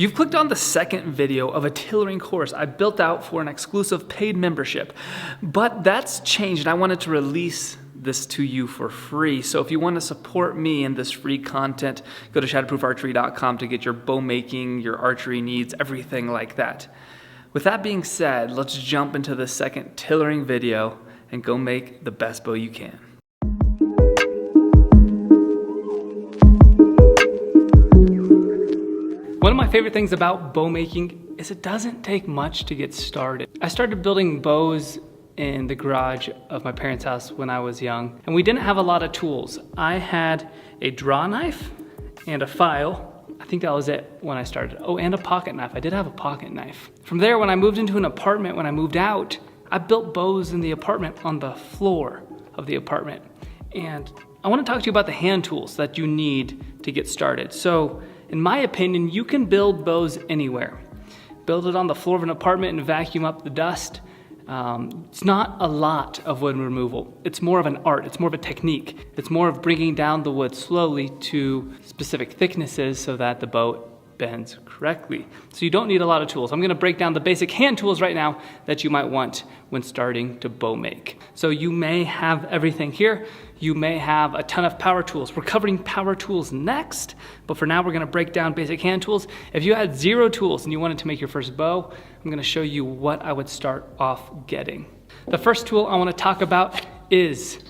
You've clicked on the second video of a tailoring course I built out for an exclusive paid membership, but that's changed and I wanted to release this to you for free. So if you want to support me in this free content, go to shatterproofarchery.com to get your bow making, your archery needs, everything like that. With that being said, let's jump into the second tailoring video and go make the best bow you can. One of my favorite things about bow making is it doesn't take much to get started. I started building bows in the garage of my parents' house when I was young, and we didn't have a lot of tools. I had a draw knife and a file. I think that was it when I started. Oh, and a pocket knife. I did have a pocket knife. From there, when I moved into an apartment, when I moved out, I built bows in the apartment on the floor of the apartment. And I want to talk to you about the hand tools that you need to get started. So, in my opinion, you can build bows anywhere. Build it on the floor of an apartment and vacuum up the dust. It's not a lot of wood removal. It's more of an art. It's more of a technique. It's more of bringing down the wood slowly to specific thicknesses so that the bow bends correctly. So you don't need a lot of tools. I'm going to break down the basic hand tools right now that you might want when starting to bow make. So you may have everything here. You may have a ton of power tools. We're covering power tools next, but for now we're going to break down basic hand tools. If you had 0 tools and you wanted to make your first bow, I'm going to show you what I would start off getting. The first tool I want to talk about is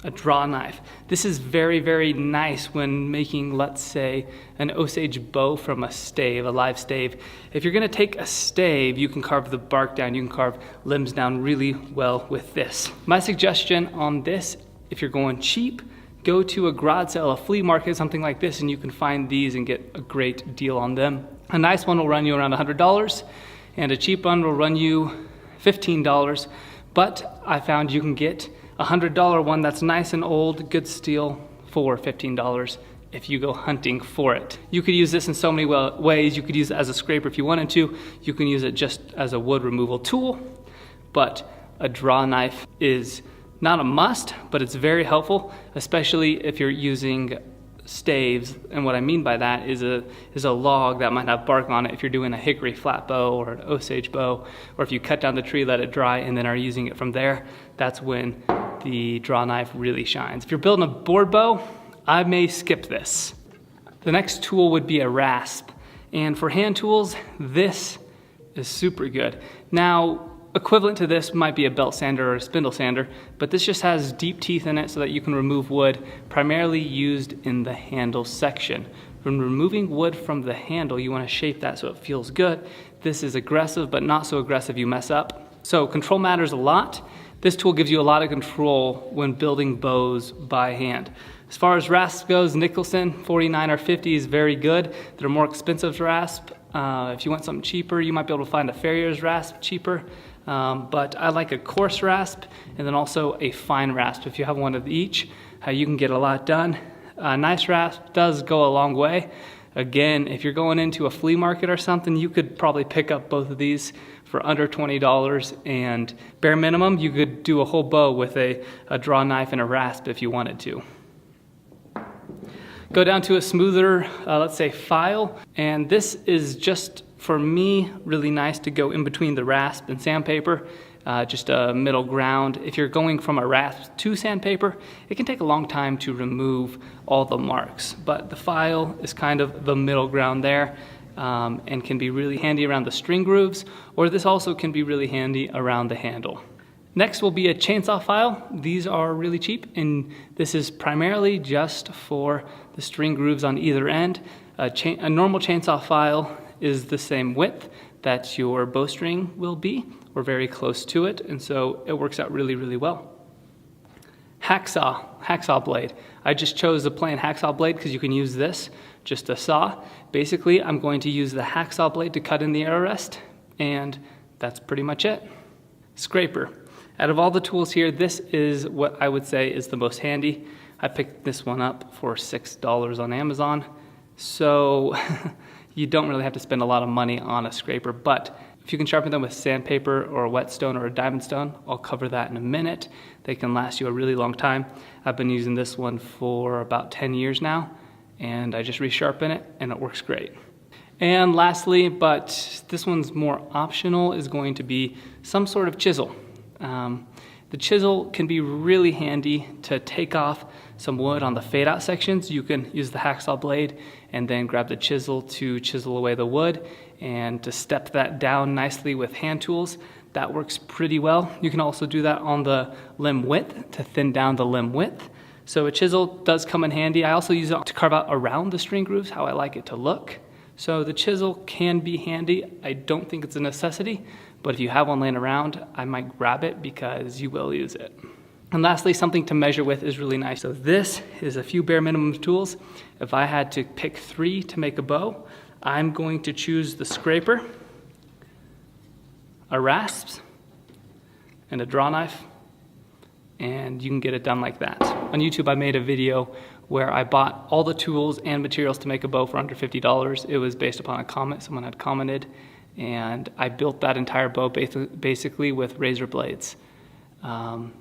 a draw knife. This is very, very nice when making, let's say, an Osage bow from a stave, a live stave. If you're gonna take a stave, you can carve the bark down, you can carve limbs down really well with this. My suggestion on this, if you're going cheap, go to a garage sale, a flea market, something like this, and you can find these and get a great deal on them. A nice one will run you around $100, and a cheap one will run you $15, but I found you can get a $100 one that's nice and old, good steel, for $15 if you go hunting for it. You could use this in so many ways. You could use it as a scraper if you wanted to. You can use it just as a wood removal tool, but a draw knife is not a must, but it's very helpful, especially if you're using staves. And what I mean by that is a log that might have bark on it if you're doing a hickory flat bow or an Osage bow, or if you cut down the tree, let it dry, and then are using it from there. That's when the draw knife really shines. If you're building a board bow, I may skip this. The next tool would be a rasp. And for hand tools, this is super good. Now, equivalent to this might be a belt sander or a spindle sander, but this just has deep teeth in it so that you can remove wood, primarily used in the handle section. When removing wood from the handle, you want to shape that so it feels good. This is aggressive, but not so aggressive you mess up. So control matters a lot. This tool gives you a lot of control when building bows by hand. As far as rasp goes, Nicholson 49 or 50 is very good. They're more expensive rasp. If you want something cheaper, you might be able to find a Farrier's rasp cheaper. But I like a coarse rasp and then also a fine rasp. If you have one of each, you can get a lot done. A nice rasp does go a long way. Again, if you're going into a flea market or something, you could probably pick up both of these for under $20, and bare minimum, you could do a whole bow with a draw knife and a rasp if you wanted to. Go down to a smoother, let's say file, and this is just, for me, really nice to go in between the rasp and sandpaper, just a middle ground. If you're going from a rasp to sandpaper, it can take a long time to remove all the marks, but the file is kind of the middle ground there, and can be really handy around the string grooves, or this also can be really handy around the handle. Next will be a chainsaw file. These are really cheap, and this is primarily just for the string grooves on either end. A normal chainsaw file is the same width that your bowstring will be, or very close to it, and so it works out really, really well. Hacksaw blade. I just chose the plain hacksaw blade because you can use this, just a saw. Basically, I'm going to use the hacksaw blade to cut in the arrow rest, and that's pretty much it. Scraper. Out of all the tools here, this is what I would say is the most handy. I picked this one up for $6 on Amazon, so you don't really have to spend a lot of money on a scraper, but if you can sharpen them with sandpaper or a whetstone or a diamond stone, I'll cover that in a minute. They can last you a really long time. I've been using this one for about 10 years now, and I just resharpen it and it works great. And lastly, but this one's more optional, is going to be some sort of chisel. The chisel can be really handy to take off some wood on the fade out sections. You can use the hacksaw blade and then grab the chisel to chisel away the wood and to step that down nicely with hand tools. That works pretty well. You can also do that on the limb width to thin down the limb width. So a chisel does come in handy. I also use it to carve out around the string grooves, how I like it to look. So the chisel can be handy. I don't think it's a necessity, but if you have one laying around, I might grab it because you will use it. And lastly, something to measure with is really nice. So this is a few bare minimum tools. If I had to pick 3 to make a bow, I'm going to choose the scraper, a rasp, and a draw knife, and you can get it done like that. On YouTube, I made a video where I bought all the tools and materials to make a bow for under $50. It was based upon a comment someone had commented, and I built that entire bow basically with razor blades.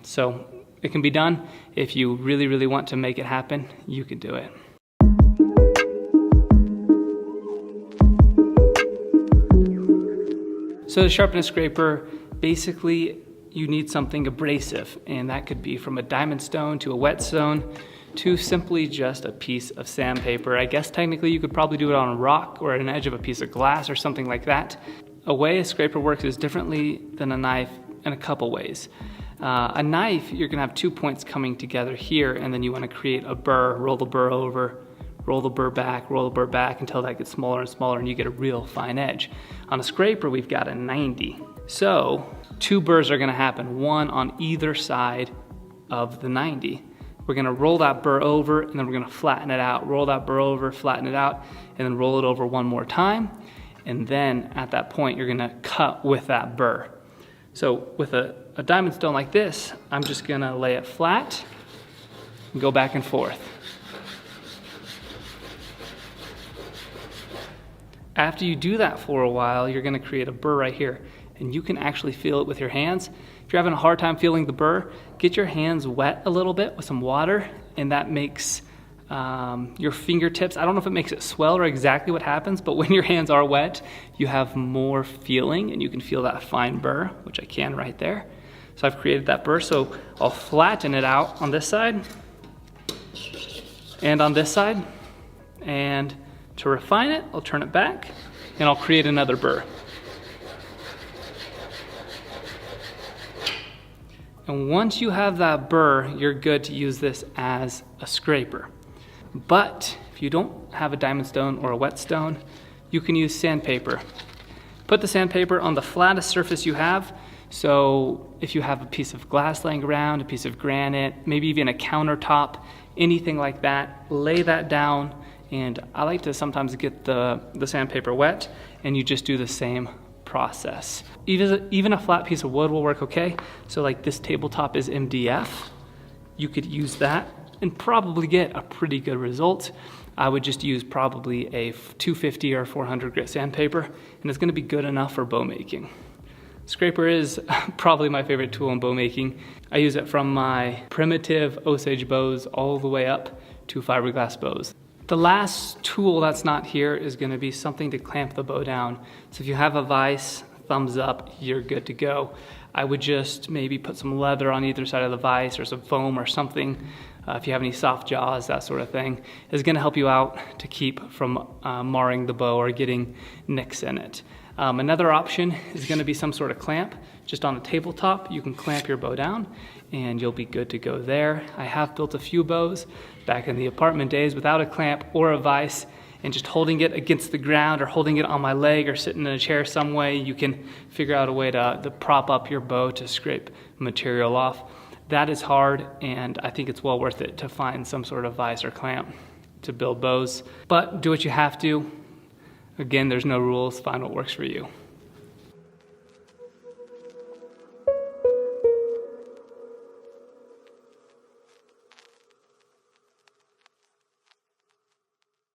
So it can be done. If you really, really want to make it happen, you can do it. So to sharpen a scraper, basically you need something abrasive, and that could be from a diamond stone to a whetstone to simply just a piece of sandpaper. I guess technically you could probably do it on a rock or an edge of a piece of glass or something like that. A way a scraper works is differently than a knife in a couple ways. A knife, you're gonna have 2 points coming together here, and then you wanna create a burr, roll the burr over, roll the burr back until that gets smaller and smaller and you get a real fine edge. On a scraper, we've got a 90. So 2 burrs are gonna happen, one on either side of the 90. We're gonna roll that burr over and then we're gonna flatten it out. Roll that burr over, flatten it out, and then roll it over one more time. And then at that point, you're gonna cut with that burr. So with a diamond stone like this, I'm just gonna lay it flat and go back and forth. After you do that for a while, you're gonna create a burr right here, and you can actually feel it with your hands. If you're having a hard time feeling the burr, get your hands wet a little bit with some water, and that makes your fingertips, I don't know if it makes it swell or exactly what happens, but when your hands are wet, you have more feeling and you can feel that fine burr, which I can right there. So I've created that burr, so I'll flatten it out on this side and on this side, and to refine it, I'll turn it back and I'll create another burr. And once you have that burr, you're good to use this as a scraper. But if you don't have a diamond stone or a whetstone, you can use sandpaper. Put the sandpaper on the flattest surface you have. So if you have a piece of glass laying around, a piece of granite, maybe even a countertop, anything like that, lay that down. And I like to sometimes get the sandpaper wet, and you just do the same process. Even a flat piece of wood will work okay. So like this tabletop is MDF. You could use that and probably get a pretty good result. I would just use probably a 250 or 400 grit sandpaper, and it's gonna be good enough for bow making. Scraper is probably my favorite tool in bow making. I use it from my primitive Osage bows all the way up to fiberglass bows. The last tool that's not here is gonna be something to clamp the bow down. So if you have a vise, thumbs up, you're good to go. I would just maybe put some leather on either side of the vise or some foam or something. If you have any soft jaws, that sort of thing, is gonna help you out to keep from marring the bow or getting nicks in it. Another option is gonna be some sort of clamp. Just on the tabletop, you can clamp your bow down and you'll be good to go there. I have built a few bows back in the apartment days without a clamp or a vise, and just holding it against the ground or holding it on my leg or sitting in a chair some way, you can figure out a way to prop up your bow to scrape material off. That is hard, and I think it's well worth it to find some sort of vise or clamp to build bows. But do what you have to. Again, there's no rules, find what works for you.